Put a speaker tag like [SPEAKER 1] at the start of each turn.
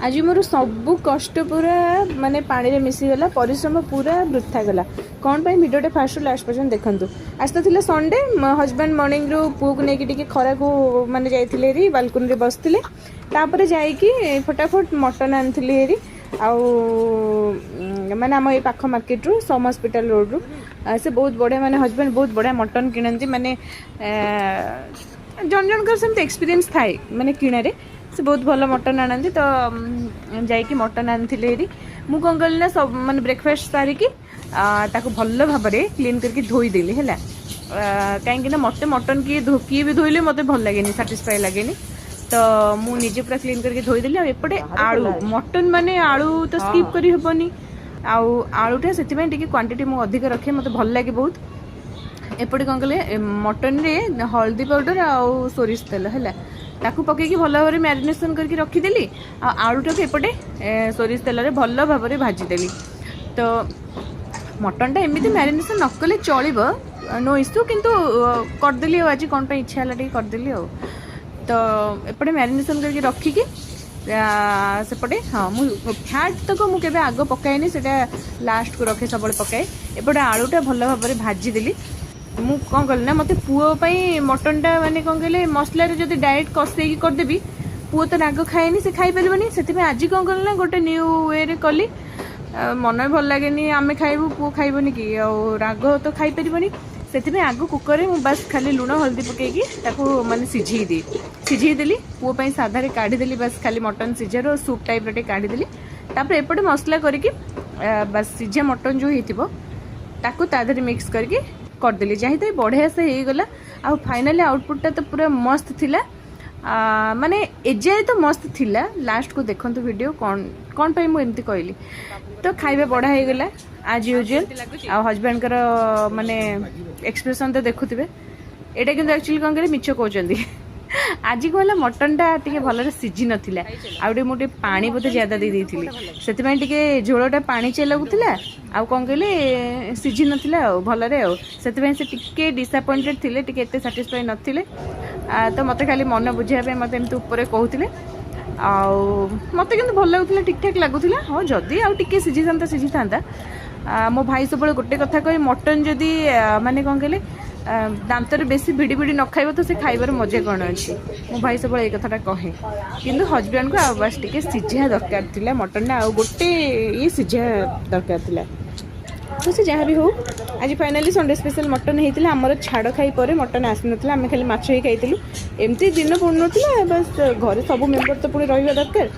[SPEAKER 1] आज मोर सबू कष्ट पूरा माने पानी रे मिसीगला परिश्रम पूरा वृथा गला कौन पाई भिडियोटे फास्ट लास्ट पर्यंत देखंतु। आज तो थिला संडे हजबैंड मॉर्निंग रू पुओ को नेकी टिके खरा को माने जाइथिले री बालकनी रे बसथिले तापर जाईकी फटाफट मटन आनथिले री आउ माने हम ए पाख मार्केट रू सम हॉस्पिटल रोड रू से बहुत बढ़िया माने हजबैंड बहुत बढ़िया मटन किणंती माने जन जन कर सेमते एक्सपीरियंस थाए माने किणारे से बहुत भल मटन आनती तो जाइकी मटन आनी मु कौन कल ना सब माने ब्रेकफास्ट सारिकी ताको भल भाव में क्लीन करके धोईदेली है कहीं मत मटन किए भी धोइले मत भल लगे साटिस्फाई लगे तो मु निजे पूरा क्लीन करके धोईदेली एपटे आलू मटन माने आलू तो स्किप करी हेबनी आलूटा से क्वांटिटी मु अधिक रखे मत भल लगे बहुत एपटे कौन कले मटन रे हल्दी पाउडर आउ सोरिष तेल है ताकू पकईकी भल भाव में मैरिनेशन करके रखीदेली आलूटा को एपटे सोरिष तेल भल भाव में भाजीदेली तो मटनटा एमती मैरिनेशन न कले चलो नो इश्यू किंतु करदेली आज कौन इच्छा है करदेली तो एपटे मैरिनेशन करके रखिकी सेपटे हाँ मुझे फैट तक मुझे आग पकाएनी से लास्ट को रखे सब पकाए एपटे आलूटा भल भाव में भाजीदेली मु कौन कल ना मत पुओपाई मटनटा माने कौन कहले मसला जो डायरेक्ट कषे करदेवी पुओ तो राग खाएनी से खाई पारनी से आज कौन कल ना गोटे न्यू वे रे कली मन भल लगे आम खाइबू पुओ खाइबनी कि राग तो खाई पारनी से आग कुकर में बस खाली लुण हल्दी पकईकी माने सिझेदेली पुओपाई साधारे काढ़ीदेली बस खाली मटन सिझार और सूप टाइप रे काढ़ीदेली तापर एपटे मसला करके बस सिझा मटन जो होता ताकू ताधरे मिक्स करके करदेली जहाँ तो बढ़िया से हो गला आ फाइनाली आउटपुटटा तो पूरा मस्त थिला माने एजाए तो मस्त थिला लास्ट को देखंतु वीडियो कौन पाई मु एमती कहली तो खाइबा बढ़ा हो गला आज यूजुअल आ हजबैंड कर माने एक्सप्रेशन तो देखुथिबे एटा किंतु एक्चुअली कौन करे मिछ कहउचंदी आज कहला मटनटा टिके भलरे सिझी नथिला आउटे मोटे पानी बोते ज्यादा दे देथिली सेतिमाय टिके झोलटा पानी चे लागुथिला आ कौन कहले सिझी नथिला भलरे सेतिमाय से टिके डिसअपॉइंटेड थिले टिके एते सैटिस्फाई नथिले तो मते खाली मन बुझिया पे मते एमते ऊपर कहउथिले आ मते किंतु भल लागुथिला ठीक ठाक लागुथिला हां जदी आ टिके सिझी थांता मो भाई सब गोटे कथा कहे मटन जदि माने कौन कहले दांतर बेसी भिड़ी भिड़ी न खाइब तो से खाइबार मजा कौन अच्छी मो भाई सब ये कथाटा कहे किंतु हजबैंड को बस टिके सिझा दरकार थिला मटन आ गोटे ये सिझा दरकार थिला तो से जहाँ भी हो आज फाइनाली संडे स्पेशल मटन होता आमर छाड़ खाई पर मटन आसी ना आम खाली माछ ही खाई एमती दिन पड़ू ना बस घरे सब मेम्बर तो पुणी रहा दरकार